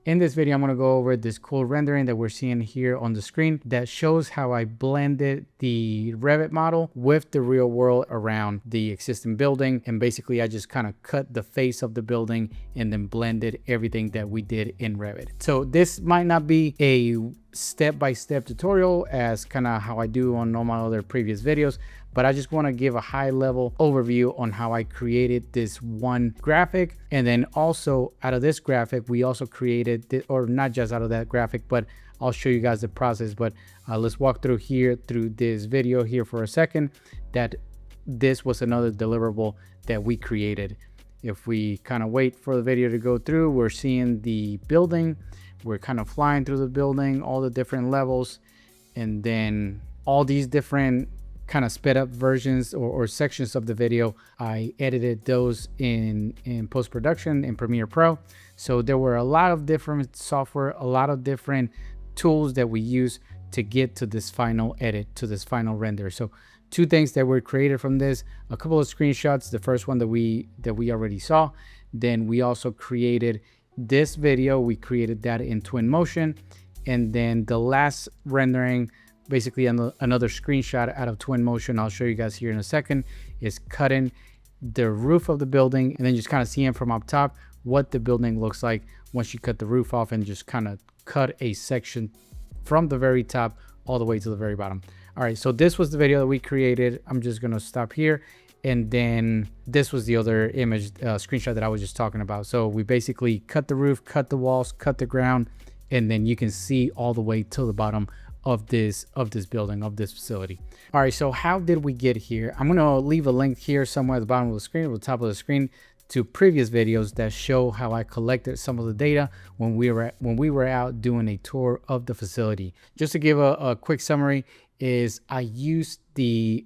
In this video, I'm going to go over this cool rendering that we're seeing here on the screen that shows how I blended the Revit model with the real world around the existing building. And basically, I just kind of cut the face of the building and then blended everything that we did in Revit. So this might not be a step-by-step tutorial as kind of how I do on all my other previous videos, but I just want to give a high level overview on how I created this one graphic. And then also out of this graphic, we also created, or not just out of that graphic, but I'll show you guys the process. But let's walk through this video here for a second, that this was another deliverable that we created. If we kind of wait for the video to go through, we're seeing the building. We're kind of flying through the building, all the different levels, and then all these different kind of sped up versions or sections of the video. I edited those in post-production in Premiere Pro. So there were a lot of different software, a lot of different tools that we use to get to this final edit, to this final render. So two things that were created from this, a couple of screenshots, the first one that we already saw. Then we also created this video, we created that in Twinmotion. And then the last rendering, basically another screenshot out of Twinmotion, I'll show you guys here in a second, is cutting the roof of the building and then just kind of seeing from up top what the building looks like once you cut the roof off, and just kind of cut a section from the very top all the way to the very bottom. All right, so this was the video that we created. I'm just gonna stop here. And then this was the other image screenshot that I was just talking about. So we basically cut the roof, cut the walls, cut the ground, and then you can see all the way to the bottom of this building, of this facility. All right, so how did we get here? I'm gonna leave a link here somewhere at the bottom of the screen, or the top of the screen, to previous videos that show how I collected some of the data when we were out doing a tour of the facility. Just to give a quick summary, is I used the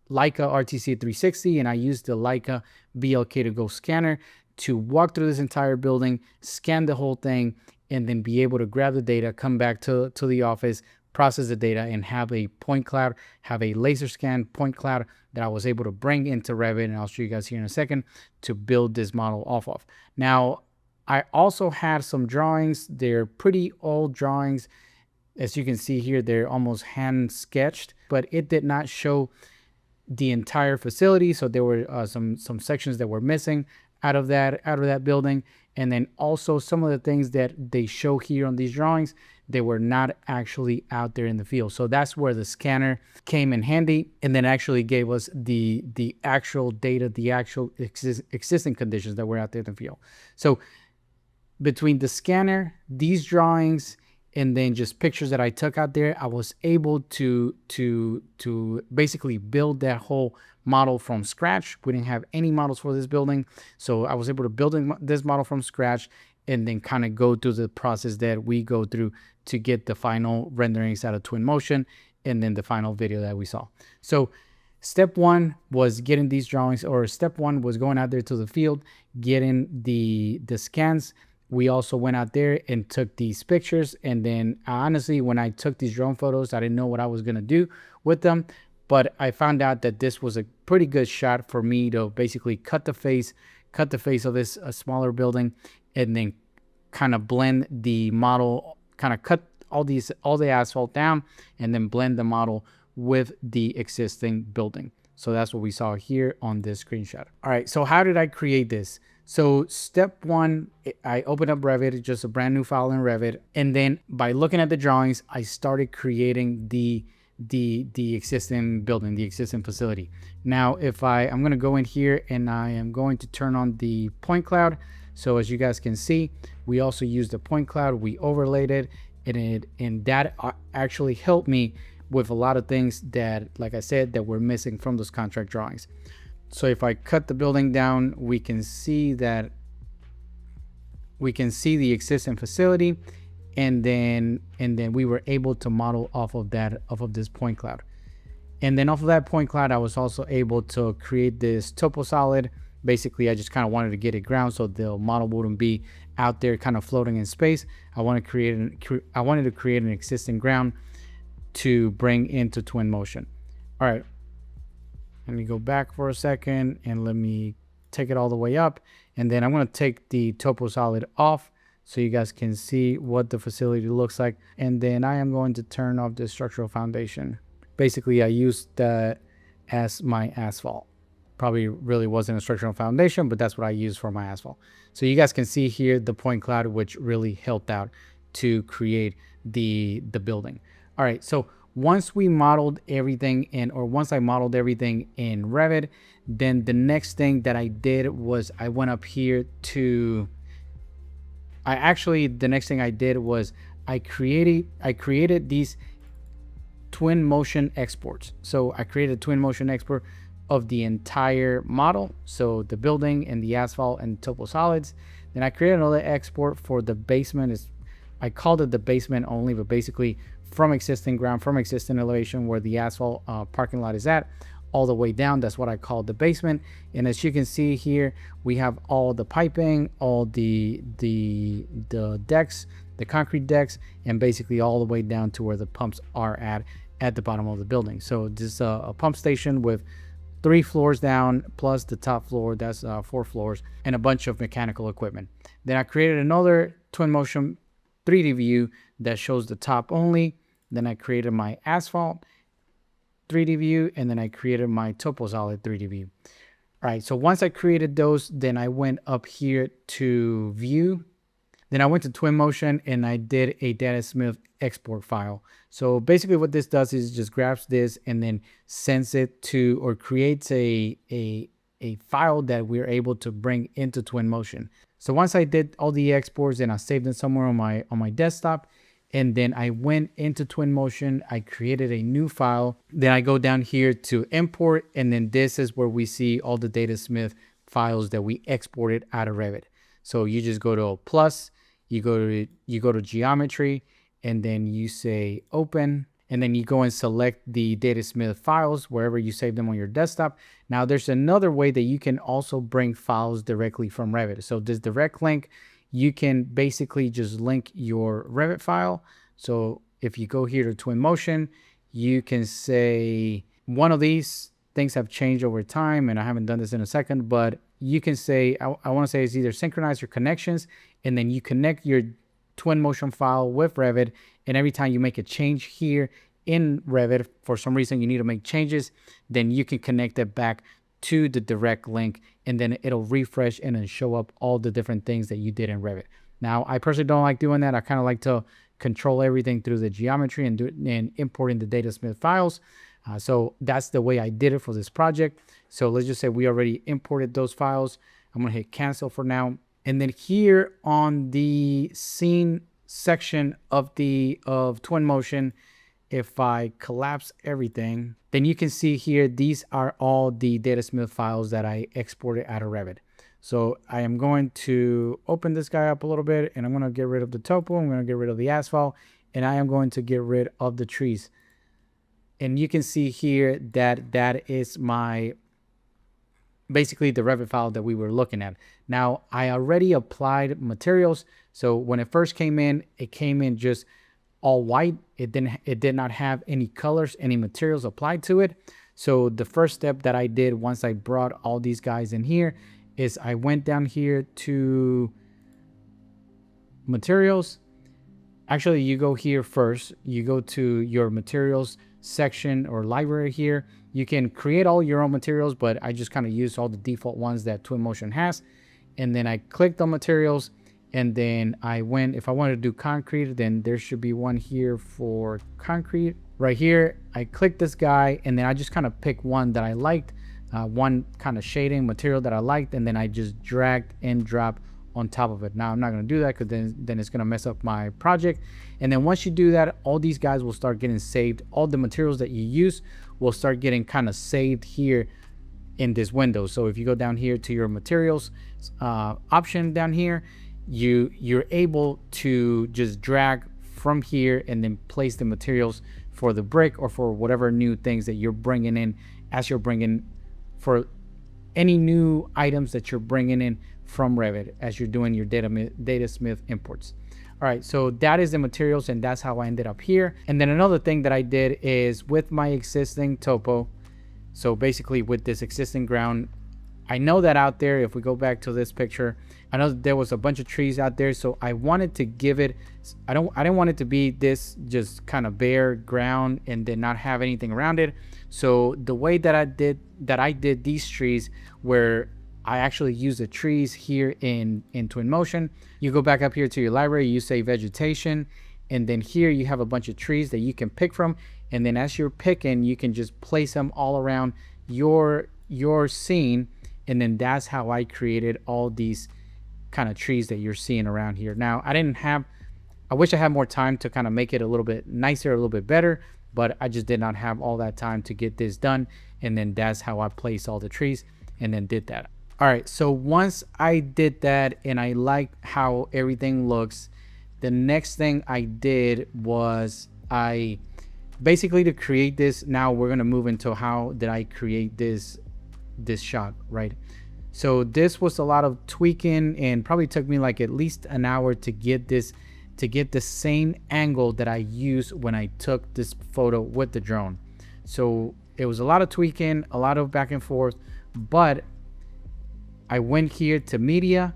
Leica RTC 360 and I used the Leica BLK2GO scanner to walk through this entire building, scan the whole thing, and then be able to grab the data, come back to the office, process the data, and have a point cloud, have a laser scan point cloud that I was able to bring into Revit, and I'll show you guys here in a second, to build this model off of. Now, I also had some drawings. They're pretty old drawings. As you can see here, they're almost hand sketched, but it did not show the entire facility. So there were some sections that were missing out of that building. And then also some of the things that they show here on these drawings, they were not actually out there in the field. So that's where the scanner came in handy, and then actually gave us the actual data, the actual existing conditions that were out there in the field. So between the scanner, these drawings, and then just pictures that I took out there, I was able to basically build that whole model from scratch. We didn't have any models for this building, so I was able to build this model from scratch and then kind of go through the process that we go through to get the final renderings out of Twinmotion, and then the final video that we saw. So step one was getting these drawings, or step one was going out there to the field, getting the scans. We also went out there and took these pictures. And then honestly, when I took these drone photos, I didn't know what I was going to do with them. But I found out that this was a pretty good shot for me to basically cut the face of this smaller building, and then kind of blend the model, kind of cut all the asphalt down, and then blend the model with the existing building. So that's what we saw here on this screenshot. All right, so how did I create this? So step one, I opened up Revit, just a brand new file in Revit. And then by looking at the drawings, I started creating the existing building, the existing facility. Now, if I'm going to go in here and I am going to turn on the point cloud. So as you guys can see, we also used the point cloud, we overlaid it, and that actually helped me with a lot of things that, like I said, that were missing from those contract drawings. So if I cut the building down, we can see the existing facility, and then we were able to model off of this point cloud. And then off of that point cloud, I was also able to create this topo solid. Basically, I just kind of wanted to get it ground so the model wouldn't be out there kind of floating in space. I wanted to create an existing ground to bring into Twinmotion. All right. Let me go back for a second and let me take it all the way up. And then I'm going to take the topo solid off so you guys can see what the facility looks like. And then I am going to turn off the structural foundation. Basically, I used that as my asphalt. Probably really wasn't a structural foundation, but that's what I used for my asphalt. So you guys can see here the point cloud, which really helped out to create the building. All right, so once we modeled everything in, or once I modeled everything in Revit, then the next thing that I did was I went up here to, the next thing I did was I created these TwinMotion exports. So I created a TwinMotion export of the entire model, so the building and the asphalt and topo solids. Then I created another export for the basement. I called it the basement only, but basically from existing ground, from existing elevation where the asphalt parking lot is at, all the way down. That's what I call the basement. And as you can see here, we have all the piping, all the decks, the concrete decks, and basically all the way down to where the pumps are at the bottom of the building. So this is a pump station with 3 floors down plus the top floor. That's 4 floors and a bunch of mechanical equipment. Then I created another TwinMotion 3D view that shows the top only. Then I created my asphalt 3D view, and then I created my topo solid 3D view. All right, so once I created those, then I went up here to view. Then I went to TwinMotion and I did a DataSmith export file. So basically what this does is just grabs this and then sends it to, or creates a file that we're able to bring into TwinMotion. So once I did all the exports and I saved them somewhere on my desktop, and then I went into TwinMotion, I created a new file. Then I go down here to import, and then this is where we see all the DataSmith files that we exported out of Revit. So you just go to plus, you go to geometry, and then you say open, and then you go and select the DataSmith files wherever you save them on your desktop. Now there's another way that you can also bring files directly from Revit. So this direct link, you can basically just link your Revit file. So if you go here to TwinMotion, you can say one of these things have changed over time, and I haven't done this in a second, but you can say, I want to say it's either synchronize your connections, and then you connect your TwinMotion file with Revit, and every time you make a change here in Revit, for some reason you need to make changes, then you can connect it back to the direct link, and then it'll refresh and then show up all the different things that you did in Revit. Now, I personally don't like doing that. I kind of like to control everything through the geometry and importing the DataSmith files. So that's the way I did it for this project. So let's just say we already imported those files. I'm gonna hit cancel for now. And then here on the scene section of TwinMotion, if I collapse everything, then you can see here, these are all the DataSmith files that I exported out of Revit. So I am going to open this guy up a little bit, and I'm going to get rid of the topo. I'm going to get rid of the asphalt, and I am going to get rid of the trees. And you can see here that that is basically the Revit file that we were looking at. Now, I already applied materials. So when it first came in, it came in just all white. It did not have any colors, any materials applied to it. So the first step that I did once I brought all these guys in here is I went down here to materials. Actually, you go here first. You go to your materials section or library here. You can create all your own materials, but I just kind of use all the default ones that TwinMotion has. And then I clicked on materials, and then I went, if I wanted to do concrete, then there should be one here for concrete. Right here, I clicked this guy, and then I just kind of picked one that I liked, one kind of shading material that I liked, and then I just dragged and dropped on top of it. Now I'm not going to do that because then it's going to mess up my project. And then once you do that, all these guys will start getting saved. All the materials that you use will start getting kind of saved here in this window. So if you go down here to your materials option down here, you're able to just drag from here and then place the materials for the brick or for whatever new things that you're bringing in, as you're bringing for any new items that you're bringing in from Revit as you're doing your DataSmith imports. All right, so that is the materials, and that's how I ended up here. And then another thing that I did is with my existing topo, so basically with this existing ground, I know that out there, if we go back to this picture, I know that there was a bunch of trees out there, so I wanted to give it, I didn't want it to be this just kind of bare ground and then not have anything around it. So the way that I did these trees, where I actually use the trees here in Twinmotion, you go back up here to your library, you say vegetation, and then here you have a bunch of trees that you can pick from, and then as you're picking, you can just place them all around your scene. And then that's how I created all these kind of trees that you're seeing around here. Now, I wish I had more time to kind of make it a little bit nicer, a little bit better, but I just did not have all that time to get this done. And then that's how I placed all the trees and then did that. All right, so once I did that and I like how everything looks, the next thing I did was I basically, to create this, now we're going to move into how did I create this shot, right? So this was a lot of tweaking and probably took me like at least an hour to get this, to get the same angle that I used when I took this photo with the drone. So it was a lot of tweaking, a lot of back and forth, but I went here to media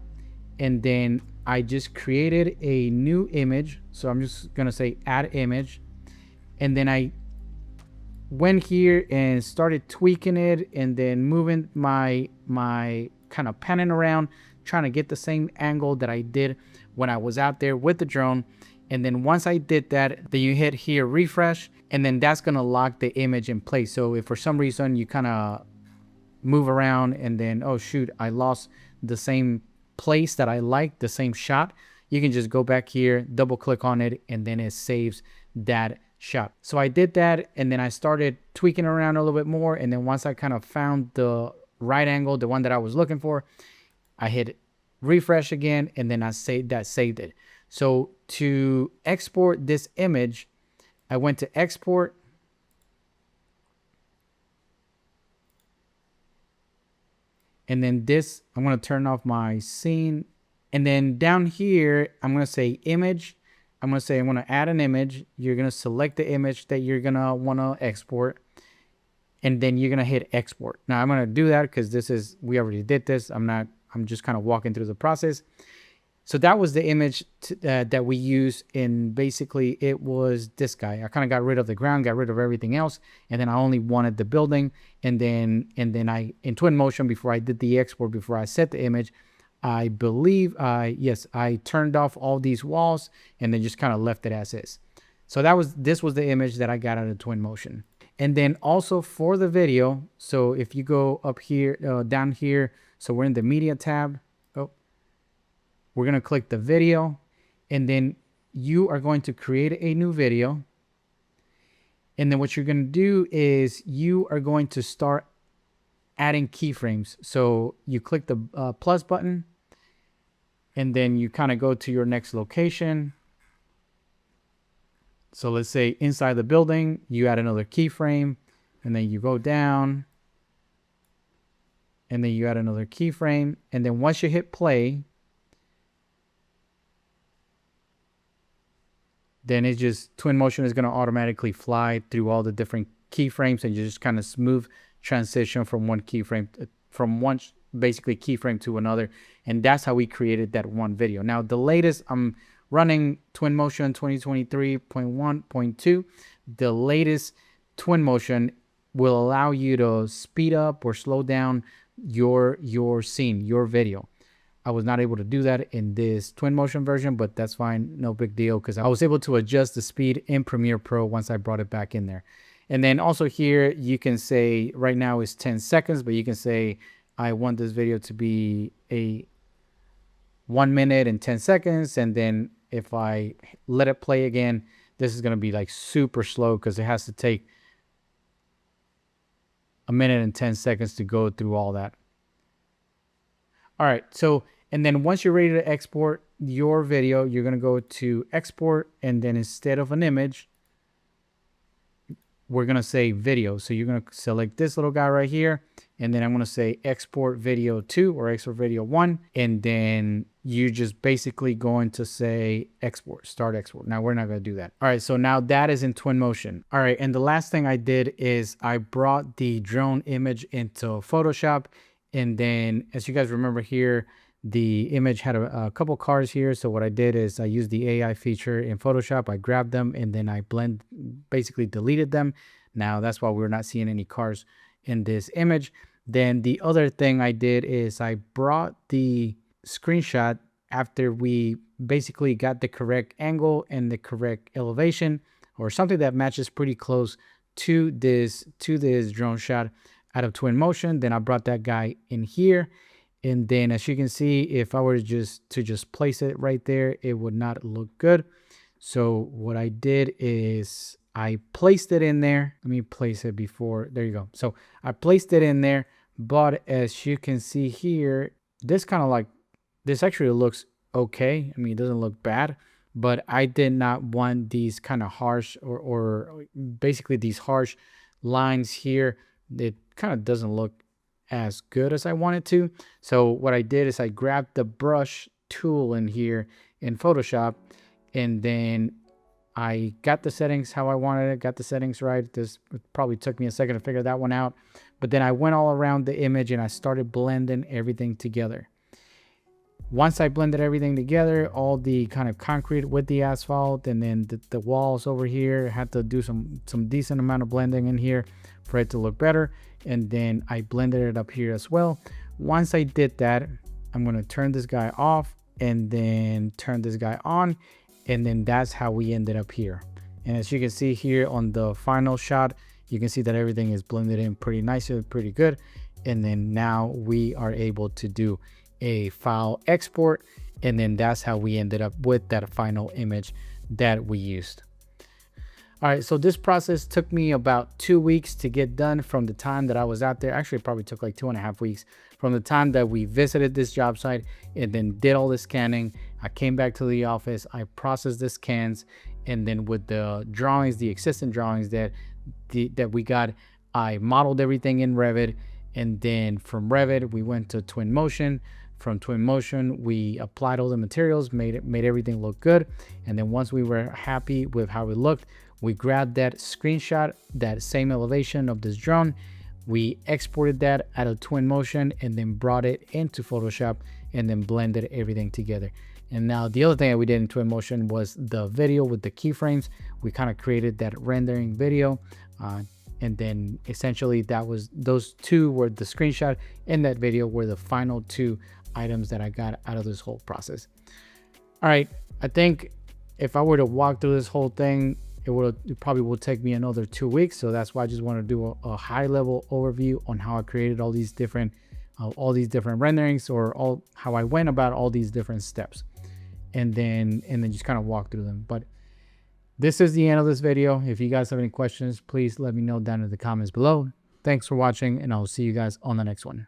and then I just created a new image. So I'm just gonna say add image, and then I went here and started tweaking it and then moving my kind of panning around, trying to get the same angle that I did when I was out there with the drone. And then once I did that, then you hit here refresh, and then that's gonna lock the image in place. So if for some reason you kind of move around and then, oh shoot, I lost the same place that I like, the same shot, you can just go back here, double click on it, and then it saves that shot. So I did that, and then I started tweaking around a little bit more, and then once I kind of found the right angle, the one that I was looking for, I hit refresh again, and then I saved it. So to export this image, I went to export, and then this, I'm going to turn off my scene, and then down here I'm going to say image. I'm going to say I want to add an image. You're going to select the image that you're going to want to export, and then you're going to hit export. Now I'm going to do that because we already did this. I'm just kind of walking through the process. So that was the image that we used, and basically it was this guy. I kind of got rid of the ground, got rid of everything else, and then I only wanted the building. And then I, in Twinmotion, before I did the export, before I set the image, I believe I turned off all these walls and then just kind of left it as is. So this was the image that I got out of Twinmotion. And then also for the video, so if you go up here, down here, so we're in the media tab. We're going to click the video, and then you are going to create a new video. And then what you're going to do is you are going to start adding keyframes. So you click the plus button, and then you kind of go to your next location. So let's say inside the building, you add another keyframe, and then you go down, and then you add another keyframe. And then once you hit play, then it's just Twinmotion is going to automatically fly through all the different keyframes, and you just kind of smooth transition from one keyframe, basically keyframe to another. And that's how we created that one video. Now the latest, I'm running Twinmotion 2023.1.2. The latest Twinmotion will allow you to speed up or slow down your scene, your video. I was not able to do that in this Twinmotion version, but that's fine, no big deal, because I was able to adjust the speed in Premiere Pro once I brought it back in there. And then also here, you can say, right now it's 10 seconds, but you can say, I want this video to be a 1 minute and 10 seconds. And then if I let it play again, this is going to be like super slow because it has to take 1 minute and 10 seconds to go through all that. All right, so, and then once you're ready to export your video, you're going to go to export, and then instead of an image, we're going to say video. So you're going to select this little guy right here, and then I'm going to say export video 2 or export video 1, and then you just basically going to say export, start export. Now we're not going to do that. All right, so now that is in Twinmotion. All right, and the last thing I did is I brought the drone image into Photoshop, And then as you guys remember here, the image had a couple cars here. So what I did is I used the AI feature in Photoshop. I grabbed them and then I basically deleted them. Now that's why we're not seeing any cars in this image. Then the other thing I did is I brought the screenshot after we basically got the correct angle and the correct elevation, or something that matches pretty close to this drone shot out of Twinmotion. Then I brought that guy in here. And then as you can see, if I were to just place it right there, it would not look good. So what I did is I placed it in there. Let me place it before. There you go. So I placed it in there. But as you can see here, this actually looks okay. I mean, it doesn't look bad. But I did not want these kind of harsh or basically these harsh lines here. It kind of doesn't look as good as I wanted to. So what I did is I grabbed the brush tool in here in Photoshop, and then I got the settings how I wanted it, got the settings right. This probably took me a second to figure that one out. But then I went all around the image and I started blending everything together. Once I blended everything together, all the kind of concrete with the asphalt, and then the walls over here, had to do some decent amount of blending in here for it to look better. And then I blended it up here as well. Once I did that, I'm going to turn this guy off and then turn this guy on. And then that's how we ended up here. And as you can see here on the final shot, you can see that everything is blended in pretty nicely, pretty good. And then now we are able to do a file export, and then that's how we ended up with that final image that we used. All right, so this process took me about 2 weeks to get done from the time that I was out there. Actually, it probably took like 2.5 weeks from the time that we visited this job site and then did all the scanning. I came back to the office, I processed the scans, and then with the drawings, the existing drawings that we got, I modeled everything in Revit. And then from Revit, we went to Twinmotion. From Twinmotion, we applied all the materials, made everything look good. And then once we were happy with how it looked, we grabbed that screenshot, that same elevation of this drone. We exported that out of Twinmotion and then brought it into Photoshop and then blended everything together. And now the other thing that we did in Twinmotion was the video with the keyframes. We kind of created that rendering video. And then essentially those two were the screenshot and that video were the final two items that I got out of this whole process. All right, I think if I were to walk through this whole thing, it probably will take me another 2 weeks. So that's why I just want to do a high level overview on how I created all these different renderings, or how I went about all these different steps, and then just kind of walk through them. But this is the end of this video. If you guys have any questions, please let me know down in the comments below. Thanks for watching, and I'll see you guys on the next one.